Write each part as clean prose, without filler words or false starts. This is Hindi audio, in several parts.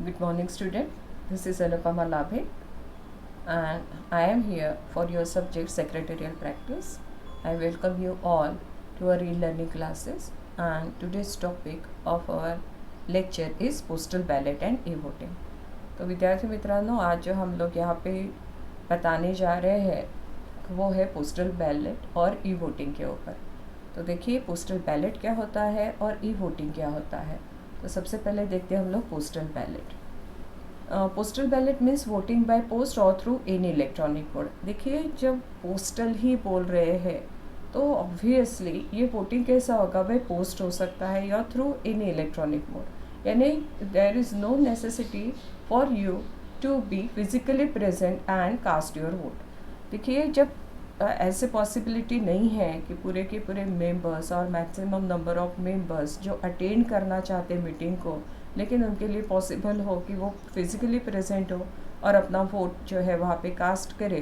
Good morning, student. This is Anupama Labhe, and I am here for your subject secretarial practice. I welcome you all to our e-learning classes, and today's topic of our lecture is postal ballot and e-voting. तो विद्यार्थी मित्रांनो, आज जो हम लोग यहाँ पे बताने जा रहे हैं वो है पोस्टल बैलेट और ई वोटिंग के ऊपर। तो देखिए पोस्टल बैलेट क्या होता है और ई वोटिंग क्या होता है। तो सबसे पहले देखते हैं हम लोग postal ballot. Postal ballot means voting by post और थ्रू एनी इलेक्ट्रॉनिक मोड। देखिए जब पोस्टल ही बोल रहे हैं तो ऑब्वियसली ये वोटिंग कैसा होगा, भाई पोस्ट हो सकता है या थ्रू एनी इलेक्ट्रॉनिक मोड, यानी there is no necessity for you to be physically present and cast your vote. देखिए जब ऐसे पॉसिबिलिटी नहीं है कि पूरे के पूरे मेंबर्स और मैक्सिमम नंबर ऑफ मेंबर्स जो अटेंड करना चाहते हैं मीटिंग को, लेकिन उनके लिए पॉसिबल हो कि वो फिज़िकली प्रेजेंट हो और अपना वोट जो है वहाँ पे कास्ट करे,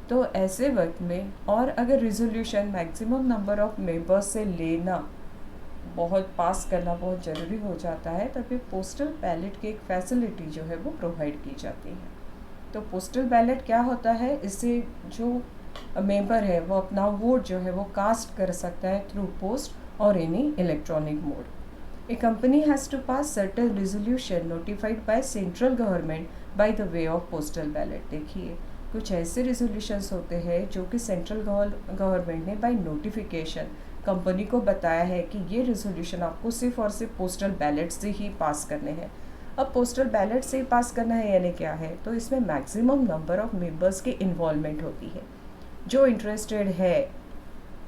तो ऐसे वक्त में और अगर resolution maximum number of members से लेना बहुत पास करना बहुत ज़रूरी हो जाता है, तभी पोस्टल बैलेट की एक फैसिलिटी जो है वो प्रोवाइड की जाती है। तो पोस्टल बैलेट क्या होता है, इससे जो मेंबर है वो अपना वोट जो है वो कास्ट कर सकता है थ्रू पोस्ट और any electronic mode. A company has to pass certain resolution notified by central government by the way of postal ballot. देखिए कुछ ऐसे रेजोल्यूशंस होते हैं जो कि सेंट्रल गवर्नमेंट ने बाय नोटिफिकेशन कंपनी को बताया है कि ये रेजोल्यूशन आपको सिर्फ और सिर्फ पोस्टल बैलेट से ही पास करने हैं। अब पोस्टल बैलेट से ही पास करना है यानी क्या है, तो इसमें मैक्सिमम नंबर ऑफ मेंबर्स की इन्वॉल्वमेंट होती है। जो इंटरेस्टेड है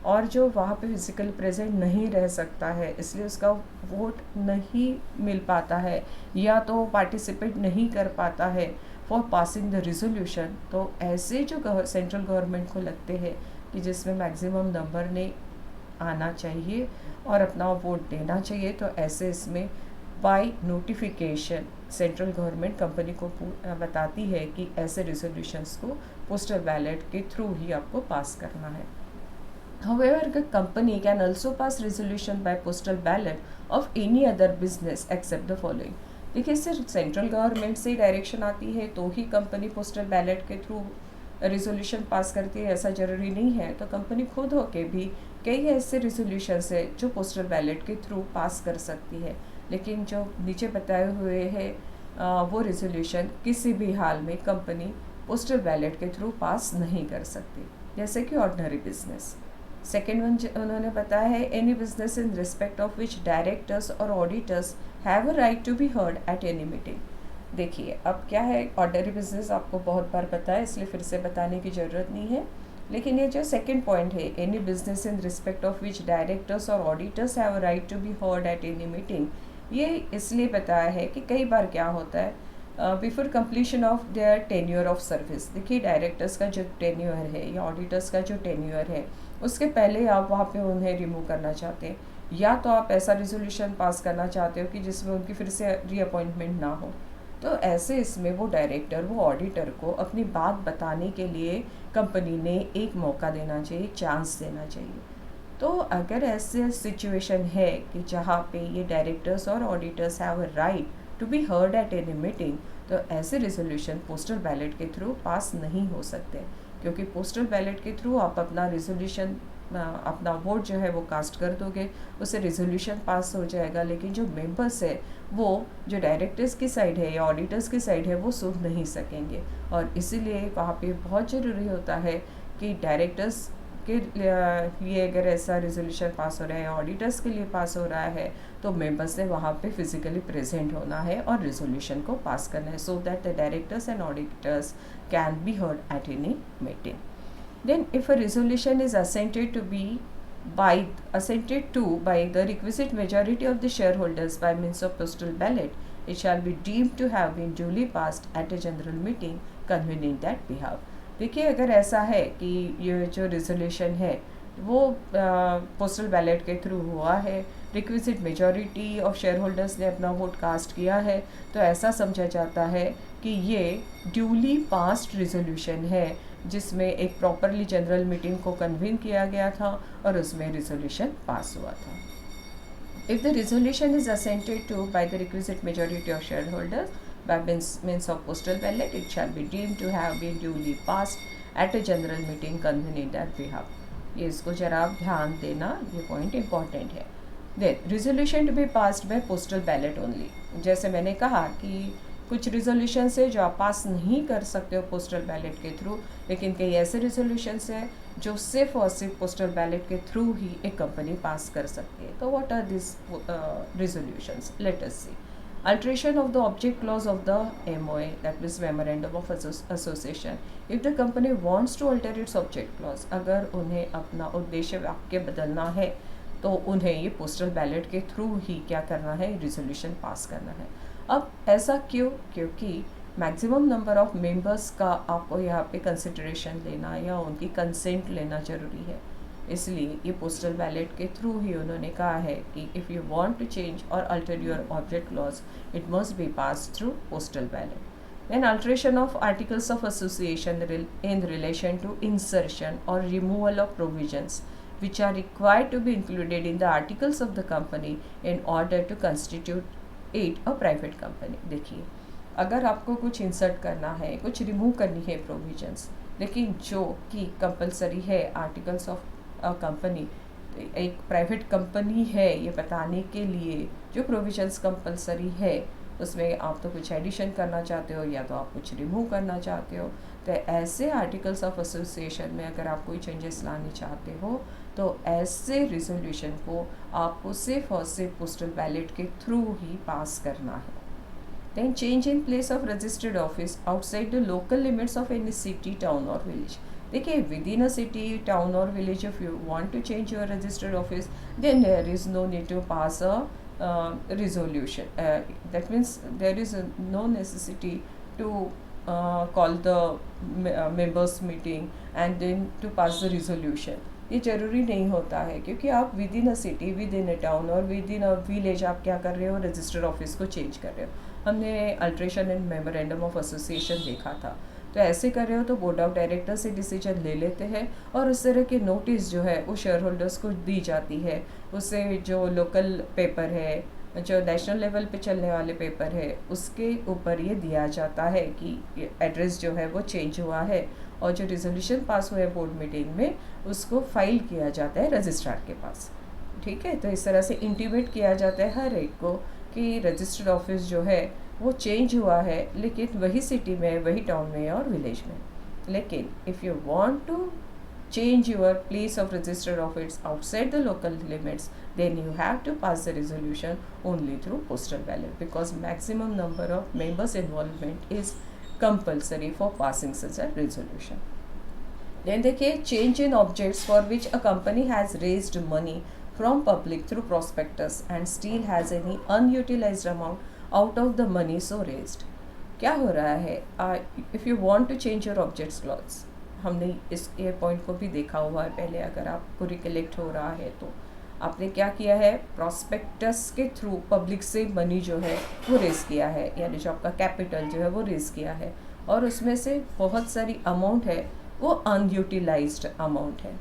और जो वहाँ पे फिजिकली प्रेजेंट नहीं रह सकता है, इसलिए उसका वोट नहीं मिल पाता है या तो पार्टिसिपेट नहीं कर पाता है फॉर पासिंग द रिजोल्यूशन, तो ऐसे जो सेंट्रल गवर्नमेंट को लगते हैं कि जिसमें मैक्सिमम नंबर ने आना चाहिए और अपना वोट देना चाहिए, तो ऐसे इसमें by notification central government company को बताती है कि ऐसे रिजोल्यूशंस को पोस्टल बैलेट के थ्रू ही आपको पास करना है। However, the company can also pass resolution by postal ballot of any other business except the following। देखिए सिर्फ सेंट्रल गवर्नमेंट से डायरेक्शन आती है तो ही कंपनी पोस्टल बैलेट के थ्रू रेजोल्यूशन पास करती है, ऐसा ज़रूरी नहीं है। तो कंपनी खुद होके भी कई ऐसे रेजोल्यूशंस है जो पोस्टल बैलेट के थ्रू पास कर सकती है, लेकिन जो नीचे बताए हुए हैं वो रेजोल्यूशन किसी भी हाल में कंपनी पोस्टल बैलेट के थ्रू पास नहीं कर सकती, जैसे कि ऑर्डिनरी बिजनेस। सेकेंड वन उन्होंने बताया है any business in respect of which directors और auditors have a right to be heard at any meeting. देखिए अब क्या है, ऑर्डिनरी बिजनेस आपको बहुत बार पता है इसलिए फिर से बताने की ज़रूरत नहीं है, लेकिन ये जो सेकेंड पॉइंट है any business in respect of which directors और auditors have a right to be heard at any meeting, ये इसलिए बताया है कि कई बार क्या होता है before completion of their tenure of service. देखिए डायरेक्टर्स का जो टेन्योर है या ऑडिटर्स का जो टेन्योर है उसके पहले आप वहाँ पे उन्हें रिमूव करना चाहते हैं, या तो आप ऐसा रिजोल्यूशन पास करना चाहते हो कि जिसमें उनकी फिर से रीअपॉइंटमेंट ना हो, तो ऐसे इसमें वो डायरेक्टर वो ऑडिटर को अपनी बात बताने के लिए कंपनी ने एक मौका देना चाहिए, चांस देना चाहिए। तो अगर ऐसे सिचुएशन है कि जहाँ पे ये डायरेक्टर्स और auditors have a right to be heard at any meeting, तो ऐसे रेजोल्यूशन पोस्टल बैलेट के थ्रू पास नहीं हो सकते, क्योंकि पोस्टल बैलेट के थ्रू आप अपना रेजोल्यूशन अपना वोट जो है वो कास्ट कर दोगे, उससे रेजोल्यूशन पास हो जाएगा, लेकिन जो मेंबर्स है वो जो डायरेक्टर्स की साइड है या ऑडिटर्स की साइड है वो सुन नहीं सकेंगे। और इसीलिए वहाँ पे बहुत ज़रूरी होता है कि डायरेक्टर्स के लिए अगर ऐसा रेजोल्यूशन पास हो रहा है या ऑडिटर्स के लिए पास हो रहा है, तो मेंबर्स ने वहाँ पे फिजिकली प्रेजेंट होना है और रेजोल्यूशन को पास करना है, so that the directors and auditors can be heard at any meeting. Then if a resolution is assented to by the requisite majority of the shareholders by means of postal ballot, it shall be deemed to have been duly passed at a general meeting convened in that behalf। देखिए अगर ऐसा है कि ये जो रेजोल्यूशन है वो पोस्टल बैलेट के थ्रू हुआ है, requisite majority of share holders ने अपना वोट कास्ट किया है, तो ऐसा समझा जाता है कि ये ड्यूली पास्ड रेजोल्यूशन है जिसमें एक प्रॉपरली जनरल मीटिंग को कन्वीन किया गया था और उसमें रेजोल्यूशन पास हुआ था। If the resolution is assented to by the requisite majority of shareholders, by means of postal ballot, it shall be deemed to have been duly passed at a general meeting convened in that behalf. ये इसको जरा आप ध्यान देना, ये पॉइंट इम्पॉर्टेंट है. Then resolution to be passed by postal ballot only. जैसे मैंने कहा कि कुछ रिजोल्यूशंस है जो आप पास नहीं कर सकते हो पोस्टल बैलेट के थ्रू, लेकिन कई ऐसे रिजोल्यूशंस हैं जो सिर्फ और सिर्फ पोस्टल बैलेट के थ्रू ही एक कंपनी पास कर सकती है. तो what are this resolutions? Let us see. Alteration of the object clause of the MOA, that means Memorandum of Association. If the company wants to alter its object clause, अगर उन्हें अपना उद्देश्य वाक्य बदलना है तो उन्हें ये पोस्टल बैलेट के थ्रू ही क्या करना है, रिजोल्यूशन पास करना है. अब ऐसा क्यों? क्योंकि मैक्सिमम नंबर ऑफ मेंबर्स का आपको यहाँ पे कंसिडरेशन लेना या उनकी कंसेंट लेना ज़रूरी है. इसलिए ये पोस्टल बैलेट के थ्रू ही उन्होंने कहा है कि if you want to change और alter your object clause, it must be pass through postal ballot. Then alteration of articles of association in relation to insertion or removal of provisions which are required to be included in the articles of the company in order to constitute it a private company. देखिए, अगर आपको कुछ इंसर्ट करना है, कुछ रिमूव करनी है प्रोविजंस, लेकिन जो कि कंपलसरी है आर्टिकल्स ऑफ कंपनी, एक प्राइवेट कंपनी है ये बताने के लिए जो प्रोविजंस कंपलसरी है उसमें आप तो कुछ एडिशन करना चाहते हो या तो आप कुछ रिमूव करना चाहते हो, तो ऐसे आर्टिकल्स ऑफ एसोसिएशन में अगर आप कोई चेंजेस लाने चाहते हो तो ऐसे रिजोल्यूशन को आपको सिर्फ और सिर्फ पोस्टल बैलेट के थ्रू ही पास करना है. Then change in place of registered office outside the local limits of any city, town और विलेज. देखिए, within a city, town और village if you want to change your registered office, then there is no need to pass a resolution. That means there is no necessity to call the members meeting and then to pass the resolution. ये ज़रूरी नहीं होता है क्योंकि आप with in a city, with in a town और विद इन अ विलेज आप क्या कर रहे हो, रजिस्टर्ड ऑफिस को चेंज कर रहे हो. हमने alteration and memorandum of association देखा था. तो ऐसे कर रहे हो तो बोर्ड ऑफ डायरेक्टर से डिसीजन ले लेते हैं और उस तरह की नोटिस जो है वो शेयर होल्डर्स को दी जाती है. उससे जो लोकल पेपर है, जो नेशनल लेवल पे चलने वाले पेपर है, उसके ऊपर ये दिया जाता है कि एड्रेस जो है वो चेंज हुआ है और जो रिजोल्यूशन पास हुआ है बोर्ड मीटिंग में उसको फाइल किया जाता है रजिस्ट्रार के पास. ठीक है, तो इस तरह से इंटीमेट किया जाता है हर एक को कि रजिस्टर्ड ऑफिस जो है वो चेंज हुआ है लेकिन वही सिटी में, वही टाउन में और विलेज में. लेकिन if you want to change your place of registered office outside the local limits, then you have to pass the resolution only through postal ballot because maximum number of members involvement is compulsory for passing such a resolution. Then देखिए, change in objects for which a company has raised money from public through prospectus and still has any unutilized amount out of the money so raised. क्या हो रहा है? If you want to change your objects clause, हमने इस ये पॉइंट को भी देखा हुआ है पहले, अगर आपको रिकलेक्ट हो रहा है तो आपने क्या किया है, प्रॉस्पेक्टस के थ्रू पब्लिक से मनी जो है वो रेज़ किया है, यानी जो आपका कैपिटल जो है वो रेज़ किया है और उसमें से बहुत सारी अमाउंट है वो अनयूटिलाइज्ड अमाउंट है.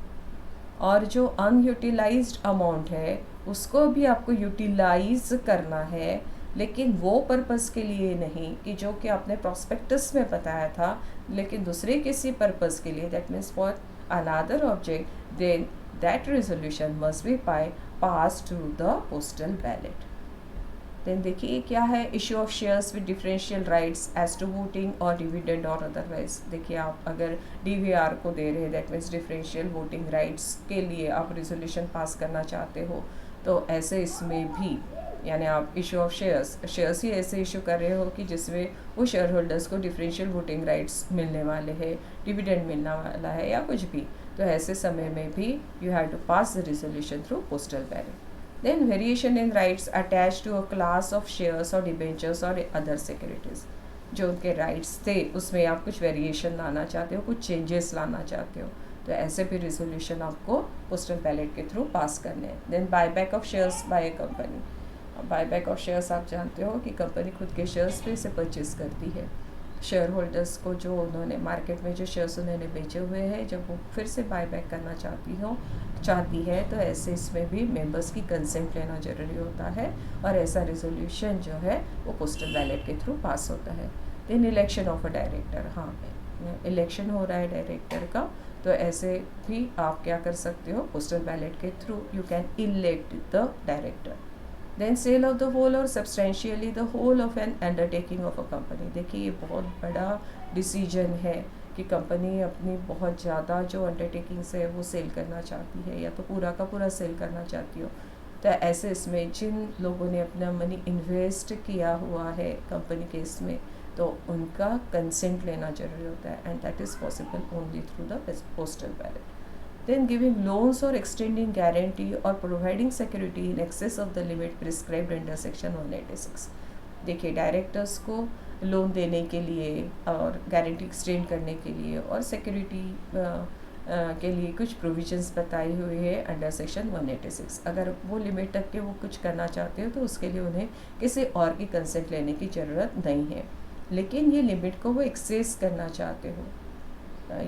और जो अनयूटिलाइज्ड अमाउंट है उसको भी आपको यूटिलाइज करना है, लेकिन वो पर्पज़ के लिए नहीं कि जो कि आपने प्रॉस्पेक्टस में बताया था, लेकिन दूसरे किसी पर्पज़ के लिए, that means for another object, then that resolution must be pass through the postal ballot. Then देखिए क्या है, issue of shares with differential rights as to voting और डिविडेंड और अदरवाइज. देखिए, आप अगर डीवीआर को दे रहे हैं, that means differential voting rights के लिए आप रेजोल्यूशन पास करना चाहते हो, तो ऐसे इसमें भी, यानी आप इशू ऑफ शेयर्स ही ऐसे इशू कर रहे हो कि जिसमें वो शेयर होल्डर्स को डिफरेंशियल वोटिंग राइट्स मिलने वाले हैं, डिविडेंड मिलने वाला है या कुछ भी, तो ऐसे समय में भी you have to pass the resolution through postal ballot. Then variation in rights attach to a class of shares और डिबेंचर्स और अदर सिक्योरिटीज़. जो उनके राइट्स थे उसमें आप कुछ वेरिएशन लाना चाहते हो, कुछ चेंजेस लाना चाहते हो, तो ऐसे भी रिजोल्यूशन आपको पोस्टल बैलेट के थ्रू पास करने हैं. Then buyback of shares by a company. Buyback of shares आप जानते हो कि कंपनी खुद के शेयर्स पे से परचेज करती है. शेयर होल्डर्स को जो उन्होंने मार्केट में जो शेयर्स उन्होंने बेचे हुए हैं, जब वो फिर से बायबैक करना चाहती हो चाहती है तो ऐसे इसमें भी मेंबर्स की कंसेंट लेना ज़रूरी होता है, और ऐसा रेजोल्यूशन जो है वो पोस्टल बैलेट के थ्रू पास होता है। Then election of a director, हाँ इलेक्शन हो रहा है डायरेक्टर का, तो ऐसे भी आप क्या कर सकते हो, पोस्टल बैलेट के through you can elect the director. Then sale of the whole और substantially the whole of an undertaking of a company. देखिए ये बहुत बड़ा डिसीजन है कि कंपनी अपनी बहुत ज़्यादा जो अंडरटेकिंग्स है वो सेल करना चाहती है, या तो पूरा का पूरा सेल करना चाहती हो, तो ऐसे इसमें जिन लोगों ने अपना मनी इन्वेस्ट किया हुआ है कंपनी के इसमें, तो उनका कंसेंट लेना जरूरी होता है, and that is possible only through the postal ballot. Then giving loans or extending guarantee or providing security in excess of the limit prescribed under section 186। देखिए डायरेक्टर्स को लोन देने के लिए और गारंटी एक्सटेंड करने के लिए और सिक्योरिटी के लिए कुछ प्रोविजंस बताई हुई है अंडर सेक्शन 186। अगर वो लिमिट तक के वो कुछ करना चाहते हो तो उसके लिए उन्हें किसी और की कंसेंट लेने की ज़रूरत नहीं है, लेकिन ये लिमिट को वो एक्सेस करना चाहते हो,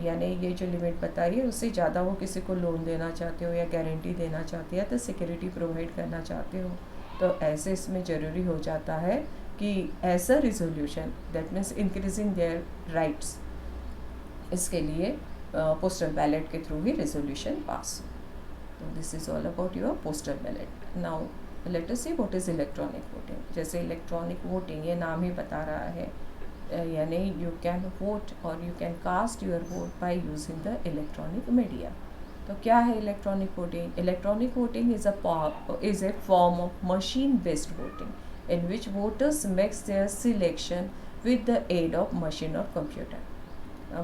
यानी ये जो लिमिट बताई है उससे ज़्यादा वो किसी को लोन देना चाहते हो या गारंटी देना चाहते हो या तो सिक्योरिटी प्रोवाइड करना चाहते हो, तो ऐसे इसमें ज़रूरी हो जाता है कि ऐसा resolution that means increasing their rights, इसके लिए पोस्टल बैलेट के थ्रू ही रेजोल्यूशन पास हो। तो this is all about your postal ballot. Now let us see what is electronic voting. जैसे इलेक्ट्रॉनिक वोटिंग ये नाम ही बता रहा है, यानी यू कैन वोट और you can cast your vote by using the electronic media. तो क्या है electronic voting? Electronic voting is a form of machine based voting in which voters makes their selection with the aid of machine or computer।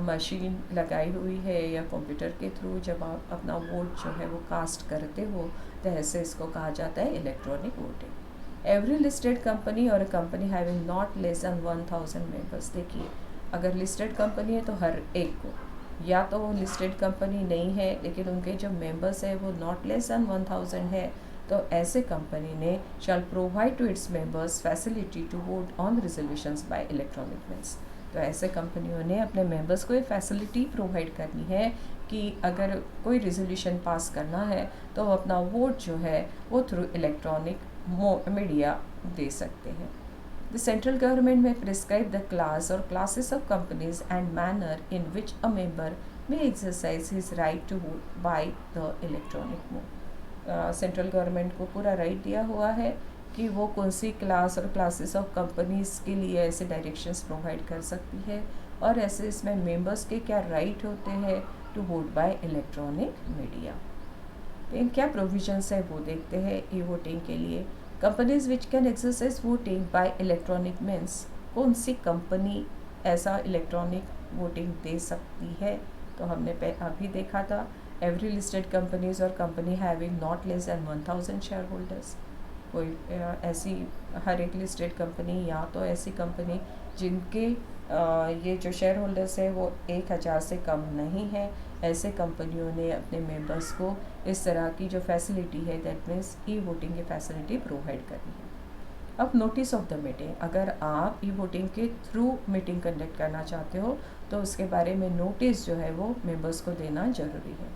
Machine लगाई हुई है या कंप्यूटर के थ्रू जब आप अपना वोट जो है वो कास्ट करते हो, तो ऐसे इसको कहा जाता है electronic voting. Every listed company और company having not less than 1000 members. देखिए अगर लिस्टेड कंपनी है तो हर एक को, या तो वो लिस्टेड कंपनी नहीं है लेकिन उनके जो मेंबर्स है वो नॉट लेस दैन 1000 है, तो ऐसे कंपनी ने shall provide to its members facility to vote on resolutions by electronic means. तो ऐसे कंपनियों ने अपने मेंबर्स को ये फैसिलिटी प्रोवाइड करनी है कि अगर कोई रिजोल्यूशन पास करना है तो वो अपना वोट जो है वो थ्रू इलेक्ट्रॉनिक मीडिया दे सकते हैं। The central government may prescribe the class or classes of companies and manner in which a member may exercise his right to vote by the electronic mode। Central government को पूरा राइट दिया हुआ है कि वो कौन सी क्लास और क्लासेस ऑफ कंपनीज़ के लिए ऐसे डायरेक्शंस प्रोवाइड कर सकती है, और ऐसे इसमें मेंबर्स के क्या राइट होते हैं to vote by electronic media. तो क्या प्रोविजंस है वो देखते हैं ई वोटिंग के लिए। Companies which can exercise voting bye electronic means, कौन सी कंपनी ऐसा इलेक्ट्रॉनिक वोटिंग दे सकती है, तो हमने अभी देखा था एवरी लिस्टेड कंपनीज और company having not less than 1000 share holders. कोई ऐसी हर एक लिस्टेड कंपनी या तो ऐसी कंपनी जिनके ये जो शेयर होल्डर्स है वो 1000 से कम नहीं है, ऐसे कंपनियों ने अपने मेंबर्स को इस तरह की जो फैसिलिटी है दैट मीन्स ई वोटिंग की फैसिलिटी प्रोवाइड करनी है। अब नोटिस ऑफ द मीटिंग, अगर आप ई वोटिंग के थ्रू मीटिंग कंडक्ट करना चाहते हो तो उसके बारे में नोटिस जो है वो मेंबर्स को देना ज़रूरी है।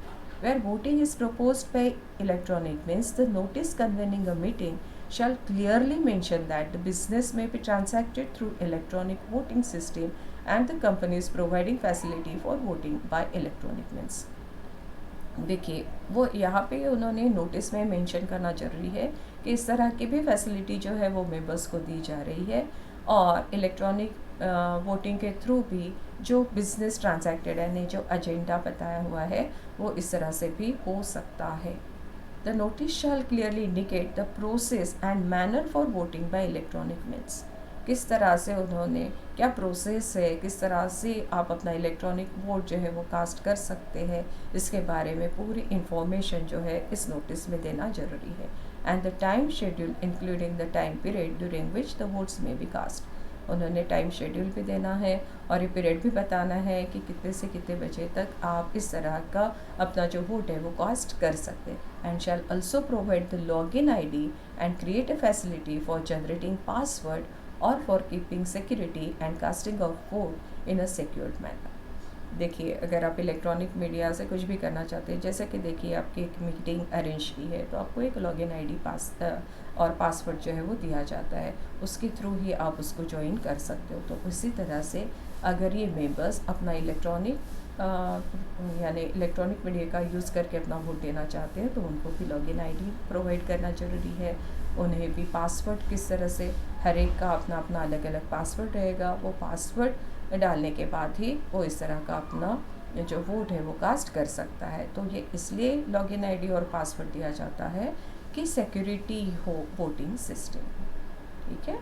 Where voting is proposed by electronic means the notice convening a meeting shall clearly mention that the business may be transacted through electronic voting system and the company is providing facility for voting by electronic means। देखिए वो यहाँ पे उन्होंने नोटिस में मेंशन करना ज़रूरी है कि इस तरह की भी फैसिलिटी जो है वो मेंबर्स को दी जा रही है, और इलेक्ट्रॉनिक वोटिंग के थ्रू भी जो बिजनेस ट्रांजैक्टेड है, जो एजेंडा बताया हुआ है वो इस तरह से भी हो सकता है। The notice shall clearly indicate the process and manner for voting by electronic means। किस तरह से उन्होंने क्या प्रोसेस है, किस तरह से आप अपना इलेक्ट्रॉनिक वोट जो है वो कास्ट कर सकते हैं, इसके बारे में पूरी इंफॉर्मेशन जो है इस नोटिस में देना ज़रूरी है। And the time schedule including the time period during which the votes में बी कास्ट। उन्होंने टाइम शेड्यूल भी देना है और ये पीरियड भी बताना है कि कितने से कितने बजे तक आप इस तरह का अपना जो वोट है वो कास्ट कर सकते हैं। And shall also provide the login ID and create a facility for generating password और for keeping security and casting of vote in a secured manner. देखिए, अगर आप इलेक्ट्रॉनिक मीडिया से कुछ भी करना चाहते हैं, जैसे कि देखिए आपकी एक मीटिंग अरेंज की है, तो आपको एक लॉगिन आईडी और पासवर्ड जो है वो दिया जाता है, उसके थ्रू ही आप उसको ज्वाइन कर सकते हो। तो उसी तरह से अगर ये मेंबर्स अपना यानी इलेक्ट्रॉनिक मीडिया का यूज़ करके अपना वोट देना चाहते हैं, तो उनको भी लॉगिन आईडी प्रोवाइड करना ज़रूरी है। उन्हें भी पासवर्ड किस तरह से, हर एक का अपना अपना अलग अलग पासवर्ड रहेगा, वो पासवर्ड डालने के बाद ही वो इस तरह का अपना जो वोट है वो कास्ट कर सकता है। तो ये इसलिए लॉगिन आईडी और पासवर्ड दिया जाता है कि सिक्योरिटी हो वोटिंग सिस्टम। ठीक है,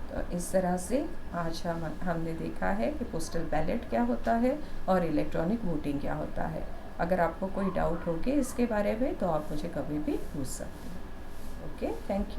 तो इस तरह से आज हमने देखा है कि पोस्टल बैलेट क्या होता है और इलेक्ट्रॉनिक वोटिंग क्या होता है। अगर आपको कोई डाउट होगे इसके बारे में तो आप मुझे कभी भी पूछ सकते हैं। Okay, thank you.